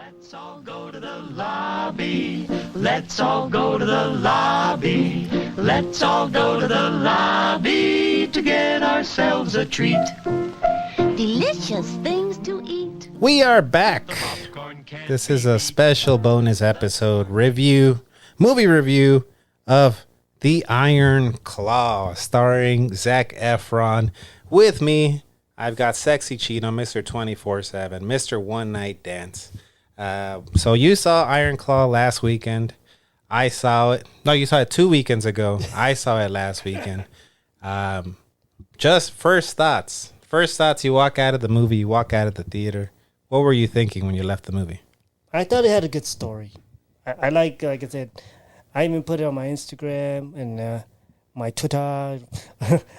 Let's all go to the lobby. Let's all go to the lobby. Let's all go to the lobby to get ourselves a treat. Delicious things to eat. We are back. This is a special bonus episode movie review of The Iron Claw, starring Zac Efron. With me, I've got Sexy Cheeto, Mr. 24/7, Mr. One Night Dance. So you saw Iron Claw last weekend. I saw it. No, you saw it 2 weekends ago. I saw it last weekend. Just first thoughts. First thoughts, you walk out of the movie, you walk out of the theater. What were you thinking when you left the movie? I thought it had a good story. I like I said, I even put it on my Instagram and my Twitter.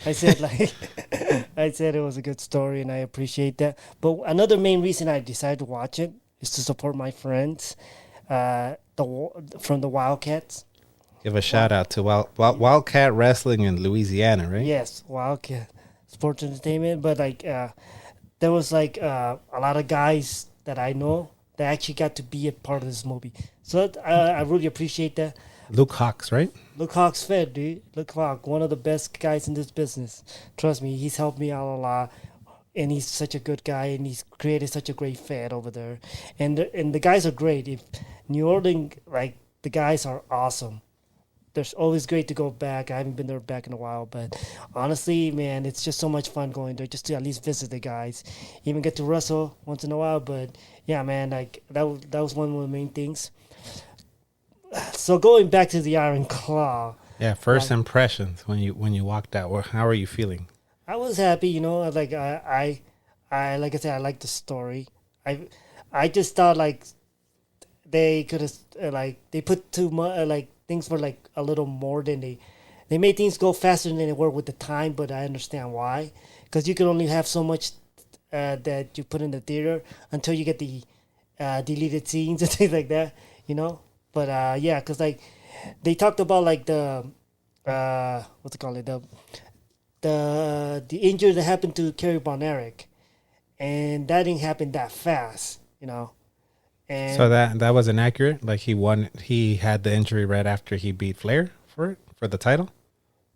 I said it was a good story, and I appreciate that. But another main reason I decided to watch it is to support my friends, from the Wildcats. Give a shout out to Wildcat Wrestling in Louisiana, right? Yes, Wildcat Sports Entertainment. But there was a lot of guys that I know that actually got to be a part of this movie. So I really appreciate that. Luke Hawks, right? Luke Hawks fed, dude. Luke Hawk, one of the best guys in this business. Trust me, he's helped me out a lot. And he's such a good guy, and he's created such a great fed over there. And the guys are great. If New Orleans, the guys are awesome. There's always great to go back. I haven't been there back in a while, but honestly, man, it's just so much fun going there just to at least visit the guys. Even get to wrestle once in a while, but yeah, man, that was one of the main things. So going back to the Iron Claw. Yeah, first impressions when you walked out. How are you feeling? I was happy, I like I said, I like the story. I just thought they could have they put too much things were a little more than they made things go faster than they were with the time, but I understand why, because you can only have so much that you put in the theater until you get the deleted scenes and things like that, But yeah, because they talked about the what's it called, the injury that happened to Kerry Von Erich, and that didn't happen that fast, And so that wasn't accurate. He had the injury right after he beat Flair for the title.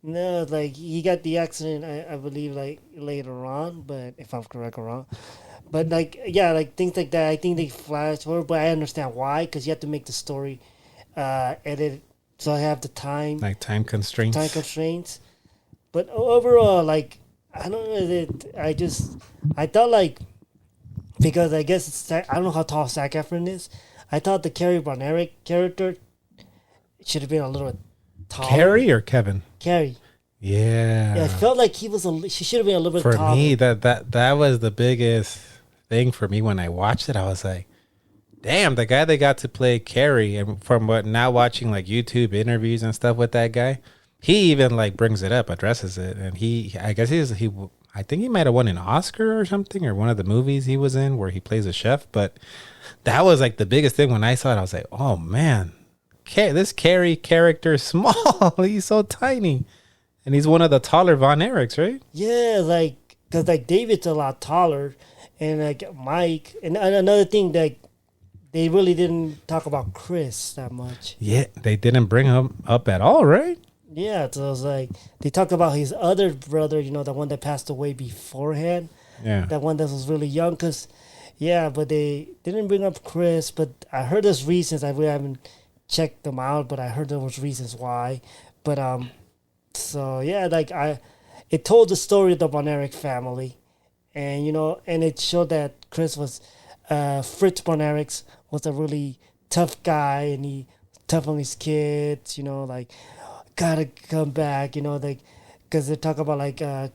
No, he got the accident, I believe, later on, but if I'm correct or wrong. But things like that, I think they flashed forward, but I understand why, because you have to make the story edit, so I have the time. Time constraints. Time constraints. But overall, I don't know, I thought because I guess I don't know how tall Zac Efron is. I thought the Kerry Von Erich character should have been a little taller. Kerry or Kevin? Kerry. Yeah. Yeah, it felt like she should have been a little bit taller. For me, that was the biggest thing for me when I watched it. I was like, damn, the guy that got to play Kerry, and from now watching YouTube interviews and stuff with that guy, he even brings it up, addresses it, and I think he might have won an Oscar or something, or one of the movies he was in where he plays a chef. But that was the biggest thing when I saw it. I was like, oh man, this Kerry character is small. He's so tiny, and he's one of the taller Von Erichs, right? Yeah, because David's a lot taller, and Mike, and another thing that they really didn't talk about Chris that much. Yeah, they didn't bring him up at all, right? Yeah, so it was they talked about his other brother, the one that passed away beforehand. Yeah. That one that was really young, but they didn't bring up Chris, but I heard there's reasons. I really haven't checked them out, but I heard there was reasons why. But, so yeah, it told the story of the Von Erich family, and, and it showed that Chris was, Fritz Von Erich was a really tough guy, and he tough on his kids, gotta come back, because they talk about it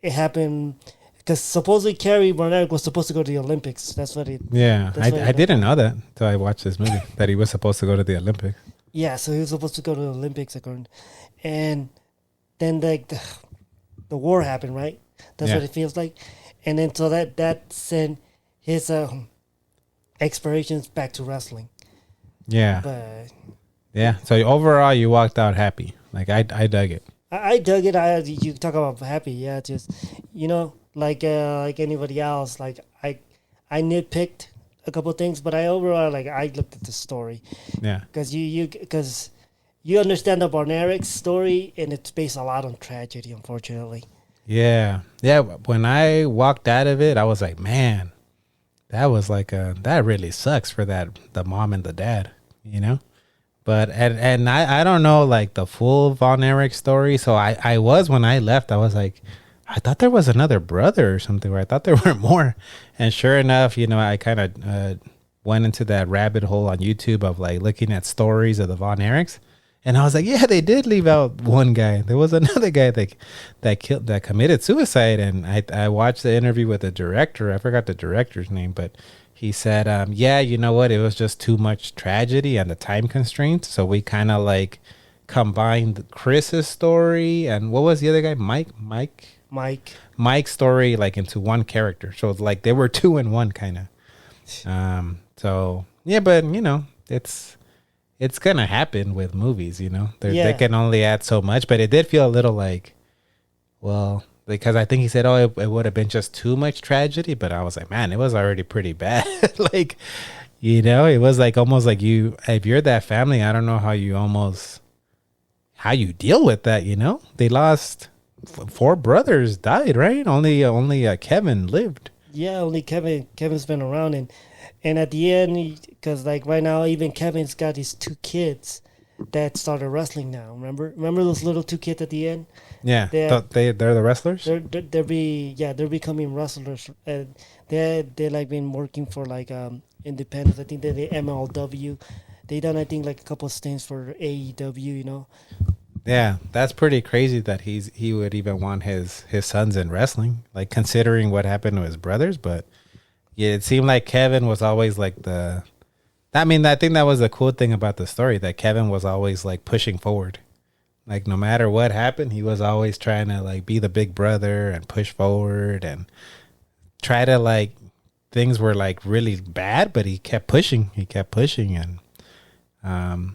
happened because supposedly Kerry Von Erich was supposed to go to the Olympics. That's what it. Yeah, I didn't know that until I watched this movie that he was supposed to go to the Olympics. Yeah, so he was supposed to go to the Olympics, and then the war happened, right? That's what it feels like, and then so that sent his explorations back to wrestling. Yeah. But. Yeah, so overall, you walked out happy. I dug it. I dug it. You talk about happy, yeah. Just like anybody else, I nitpicked a couple things, but I overall I looked at the story Yeah. because you understand the Von Erich story, and it's based a lot on tragedy, unfortunately. Yeah. Yeah. When I walked out of it, I was like, man, that was like that really sucks for the mom and the dad, you know? But, and I don't know like the full Von Erich story. So I was, when I left, I was like, I thought there was another brother or something, or I thought there were more. And sure enough, you know, I kind of went into that rabbit hole on YouTube of like looking at stories of the Von Erichs. And I was like, yeah, they did leave out one guy. There was another guy that committed suicide. And I watched the interview with the director. I forgot the director's name, but he said, yeah, you know what? It was just too much tragedy and the time constraints. So we kind of like combined Chris's story and what was the other guy? Mike's story like into one character. So it's like they were two in one kind of. So yeah, but you know, it's gonna happen with movies, you know. They can only add so much, but it did feel a little like, well, because I think he said, oh, it would have been just too much tragedy, but I was like, man, it was already pretty bad. Like, you know, it was like almost like if you're that family, I don't know how you deal with that, you know. They lost 4 brothers died, right? Only Kevin lived. Yeah, only Kevin's been around, and at the end, because like right now, even Kevin's got his 2 kids that started wrestling now. Remember those little 2 kids at the end? Yeah, they're the wrestlers. They're becoming wrestlers, and they like been working for like independence. I think they're the MLW. They done I think like a couple of stints for AEW. You know. Yeah, that's pretty crazy that he would even want his sons in wrestling, like considering what happened to his brothers. But yeah, it seemed like Kevin was always like I think that was the cool thing about the story, that Kevin was always like pushing forward. Like no matter what happened, he was always trying to like be the big brother and push forward and try to like, things were like really bad, but he kept pushing and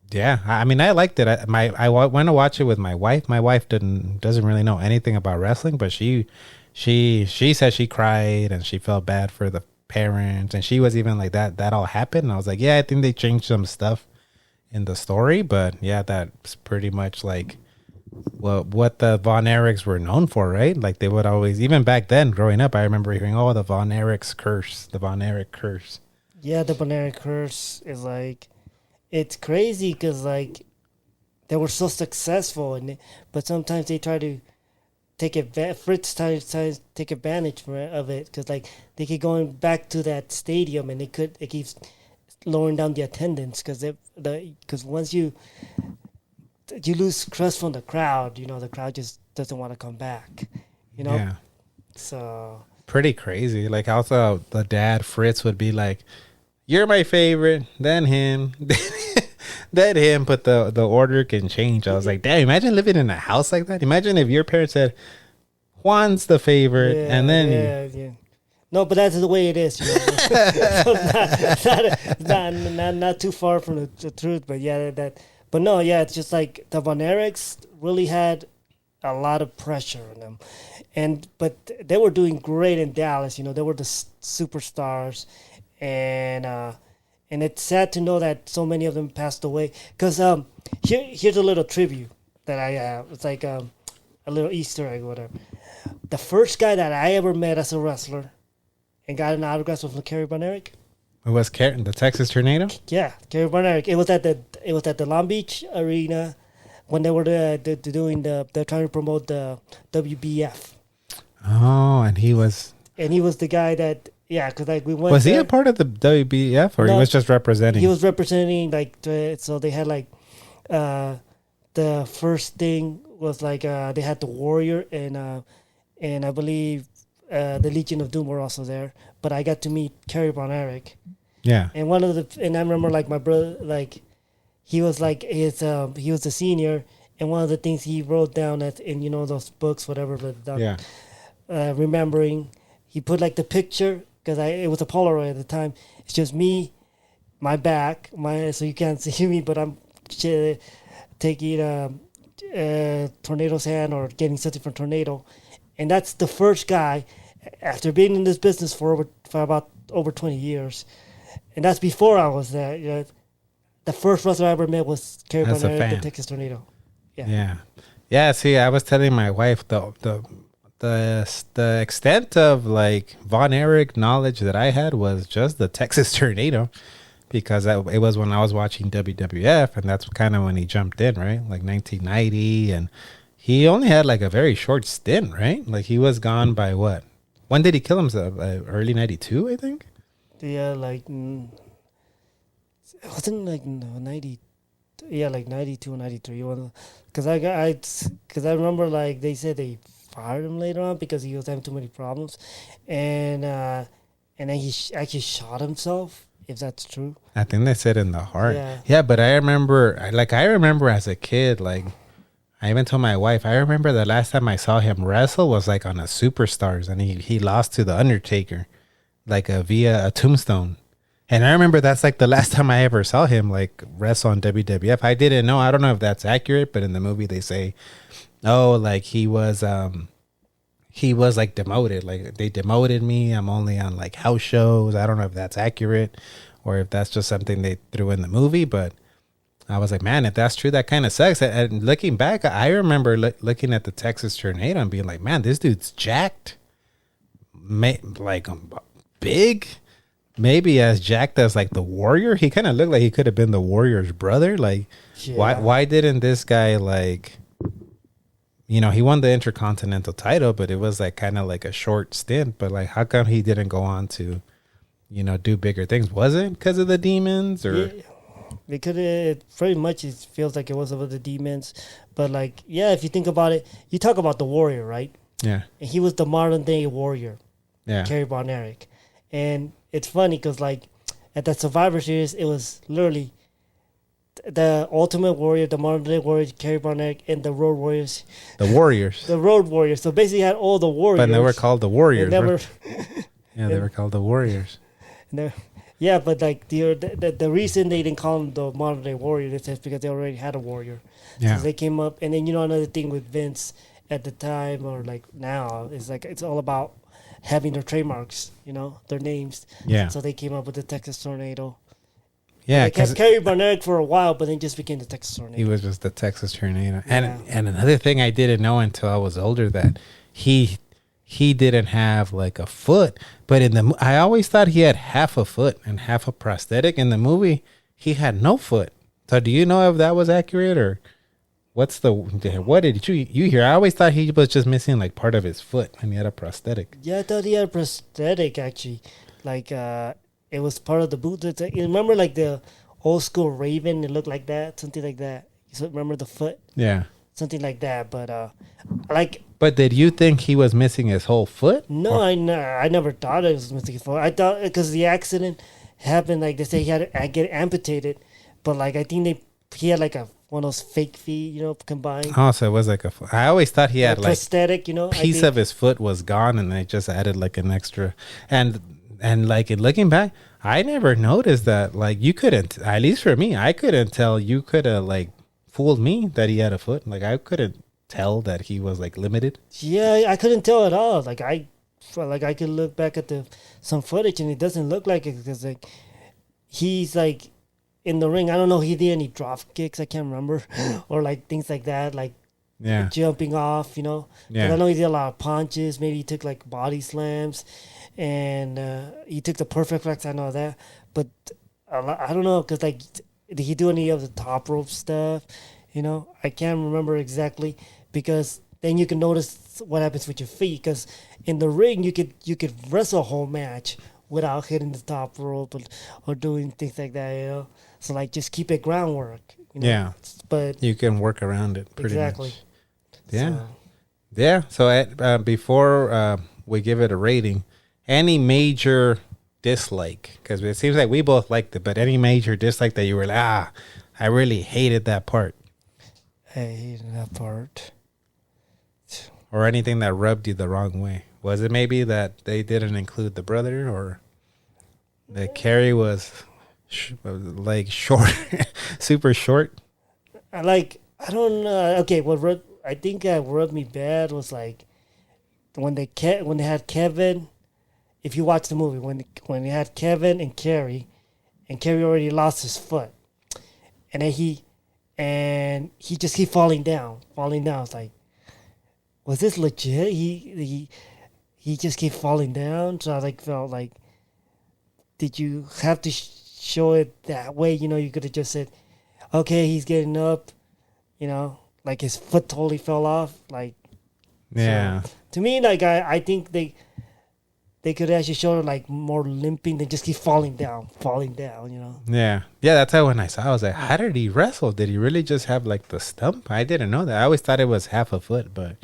yeah, I mean, I liked it. I went to watch it with my wife. My wife doesn't really know anything about wrestling, but she said she cried and she felt bad for the parents, and she was even like that all happened. And I was like, yeah, I think they changed some stuff in the story, but yeah, that's pretty much like what the Von Erichs were known for, right? Like they would always, even back then growing up, I remember hearing, oh, the Von Erichs curse, the Von Erich curse. Yeah, the Von Erich curse is like, it's crazy because like they were so successful, but sometimes they try to Fritz tries to take advantage of it, because like they keep going back to that stadium and it keeps lowering down the attendance because once you lose trust from the crowd, you know, the crowd just doesn't want to come back, you know. Yeah. So pretty crazy. Like also the dad Fritz would be like, "You're my favorite," then him, then him. But the order can change. I was like, damn, imagine living in a house like that. Imagine if your parents said, Juan's the favorite, and then yeah. No, but that's the way it is. You know? not too far from the truth, but yeah, But no, yeah, it's just like the Von Erichs really had a lot of pressure on them, but they were doing great in Dallas. You know, they were the superstars, and it's sad to know that so many of them passed away. Because here's a little tribute that I have. It's like a little Easter egg or whatever. The first guy that I ever met as a wrestler and got an autograph was Kerry Von Erich. It was the Texas Tornado. Yeah, Kerry Von Erich. It was at the Long Beach Arena when they were they're trying to promote the WBF. Oh, and he was the guy that, yeah, because like we went. Was he a part of the WBF, or he was just representing? He was representing, like, so they had like the first thing was like they had the Warrior and I believe the Legion of Doom were also there, but I got to meet Kerry Von Erich. Yeah. And I remember like my brother, like he was like he was a senior, and one of the things he wrote down in you know those books, whatever, remembering, he put like the picture, because it was a Polaroid at the time. It's just me, my back, so you can't see me, but I'm taking Tornado's hand or getting something from Tornado. And that's the first guy, after being in this business for about over 20 years, and that's before I was there. You know, the first wrestler I ever met was Kerry As a Von Erich, fan. the Texas Tornado. Yeah. See, I was telling my wife the extent of like Von Erich knowledge that I had was just the Texas Tornado, because it was when I was watching WWF, and that's kind of when he jumped in, right? Like 1990, and he only had like a very short stint, right? Like he was gone by what? When did he kill himself? Early 92, I think. Yeah, like it wasn't like 90. Yeah, like 92 or 93. Because I remember like they said they fired him later on because he was having too many problems, and then he actually shot himself. If that's true. I think they said in the heart. Yeah. Yeah, but I remember as a kid, like I even told my wife, I remember the last time I saw him wrestle was like on a Superstars, and he lost to the Undertaker, like via a tombstone. And I remember that's like the last time I ever saw him like wrestle on WWF. I didn't know. I don't know if that's accurate, but in the movie they say, oh, like he was like demoted. Like they demoted me. I'm only on like house shows. I don't know if that's accurate or if that's just something they threw in the movie, but I was like, man, if that's true, that kind of sucks. And looking back, I remember looking at the Texas Tornado and being like, man, this dude's jacked. Like big. Maybe as jacked as like the Warrior. He kind of looked like he could have been the Warrior's brother. Like, why didn't this guy like, you know, he won the Intercontinental title, but it was like kind of like a short stint. But like, how come he didn't go on to, you know, do bigger things? Was it because of the demons or? Yeah. Because it pretty much it feels like it was about the demons, but like if you think about it, you talk about the Warrior, right? Yeah. And he was the modern day Warrior, Yeah. Kerry Von Erich, and it's funny because like at that Survivor Series, it was literally the Ultimate Warrior, the modern day Warrior, Kerry Von Erich, and the Road Warriors. The Warriors. The Road Warriors. So basically, you had all the Warriors, But they were called the Warriors. They never, right? Yeah, they were called the Warriors. Yeah, but like the reason they didn't call them the modern day Warrior is because they already had a Warrior. Yeah. So they came up, and then you know another thing with Vince at the time or like now is like it's all about having their trademarks, you know, their names. Yeah. So they came up with the Texas Tornado. Yeah, They kept Kerry Von Erich for a while, but then just became the Texas Tornado. he was just the Texas Tornado. Yeah. And another thing I didn't know until I was older, that he didn't have like a foot, but I always thought he had half a foot and half a prosthetic. In the movie, he had no foot. So do you know if that was accurate, or what did you hear? I always thought he was just missing like part of his foot and he had a prosthetic. Yeah, I thought he had a prosthetic actually. Like it was part of the boot. You remember like the old school Raven? It looked like that, something like that. You remember the foot? Yeah. Something like that, but But did you think he was missing his whole foot? No, I never thought it was missing his foot. I thought because the accident happened, like they say he had to get amputated, but like I think he had like one of those fake feet, you know, combined. Oh, so it was like I always thought he had like prosthetic, you know, piece of his foot was gone, and they just added like an extra. And like in looking back, I never noticed that. Like you couldn't, at least for me, I couldn't tell. You could have like fooled me that he had a foot. Like I couldn't tell that he was like limited. Yeah, I couldn't tell at all. Like I could look back at some footage and it doesn't look like it because like he's like in the ring. I don't know. He did any drop kicks. I can't remember, or like things like that. Like jumping off. You know. Yeah. I know he did a lot of punches. Maybe he took like body slams, and he took the perfect flex. I know that, but I don't know because like did he do any of the top rope stuff? You know, I can't remember exactly because then you can notice what happens with your feet. Because in the ring, you could wrestle a whole match without hitting the top rope or doing things like that. You know, so like just keep it groundwork. You know? Yeah, but you can work around it pretty exactly. much. Yeah, So before we give it a rating, any major dislike? Because it seems like we both liked it, but any major dislike that you were like, I really hated that part. I hated that part. Or anything that rubbed you the wrong way. Was it maybe that they didn't include the brother, or that Kerry was like short, super short? I don't know. Okay, what I think rubbed me bad was like when they had Kevin. if you watch the movie, when he had Kevin and Carrie already lost his foot, and then he just keep falling down. It's like, was this legit? He just keep falling down. So I like felt like, did you have to show it that way? You know, you could have just said, okay, he's getting up. You know, like his foot totally fell off. Like, Yeah. so, to me, like I think they could actually show like more limping than just keep falling down. You know. Yeah. Yeah, that's how when I saw it, I was like, how did he wrestle? Did he really just have like the stump? I didn't know that. I always thought it was half a foot, but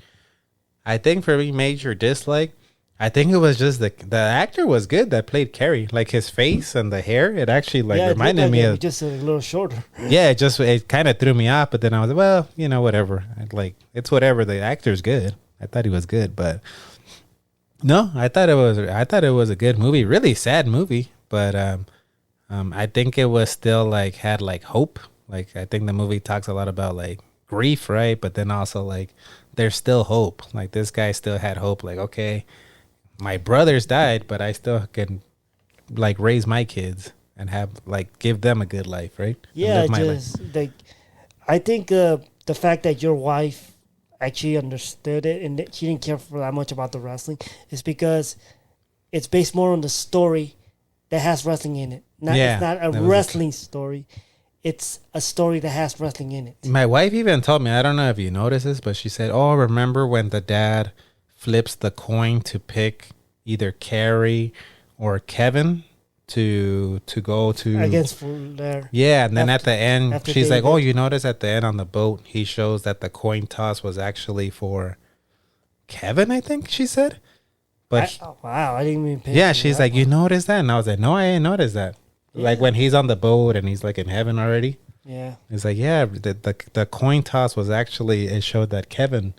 I think for me, major dislike, I think it was just the actor was good that played Carrie. Like his face and the hair, it actually like Yeah, it reminded looked me like of. just a little shorter. Yeah, it kind of threw me off, but then I was like, well, you know, whatever. It's whatever. The actor's good. I thought he was good, but no, I thought it was a good movie. Really sad movie, but I think it was still like had like hope. Like I think the movie talks a lot about like grief, right? But then also like there's still hope. Like this guy still had hope. Like, okay, my brothers died, but I still can like raise my kids and have like give them a good life, right? And Yeah, live my life. just like I think the fact that your wife actually understood it and that she didn't care for that much about the wrestling is because it's based more on the story that has wrestling in it. Yeah, It's not a that was wrestling story. It's a story that has wrestling in it. My wife even told me, I don't know if you noticed this, but she said, "Oh, remember when the dad flips the coin to pick either Carrie or Kevin to go to Against Flair. Yeah, and then at the end, after she's like, David. "Oh, you notice at the end on the boat, he shows that the coin toss was actually for Kevin." I think she said, but Wow, I didn't even pay yeah, attention to she's that like, "You one. noticed that?" And I was like, "No, I didn't notice that." Like when he's on the boat and he's like in heaven already. Yeah. It's like, yeah, the coin toss was actually, it showed that Kevin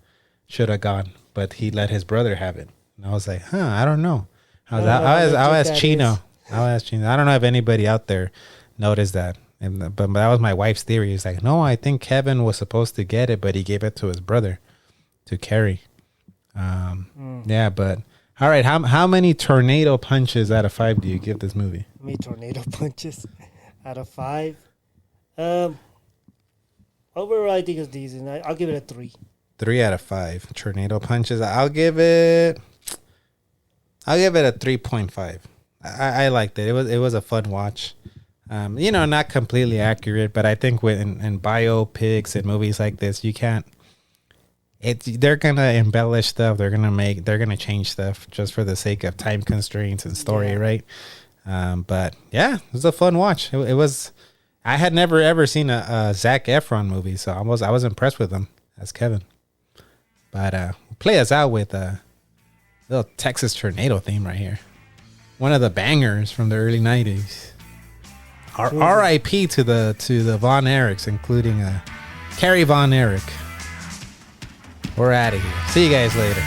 should have gone, but he let his brother have it. And I was like, I don't know. I'll ask Chino. I'll ask Chino. I don't know if anybody out there noticed that. But that was my wife's theory. It's like, no, I think Kevin was supposed to get it, but he gave it to his brother, to Carrie. Yeah, but all right. How many tornado punches out of 5 do you give this movie? Me tornado punches out of 5. Overall, I think it's decent. I'll give it a 3. 3 out of 5 tornado punches. I'll give it a 3.5. I liked it. It was a fun watch. You know, not completely accurate, but I think in biopics and movies like this, you can't. They're gonna embellish stuff. They're gonna change stuff just for the sake of time constraints and story, Yeah. right? But yeah, it was a fun watch. It was. I had never ever seen a Zac Efron movie, so I was impressed with him as Kevin. But play us out with a little Texas tornado theme right here. One of the bangers from the early 90s. R.I.P. to the Von Erichs, including Carrie Von Erich. We're out of here. See you guys later.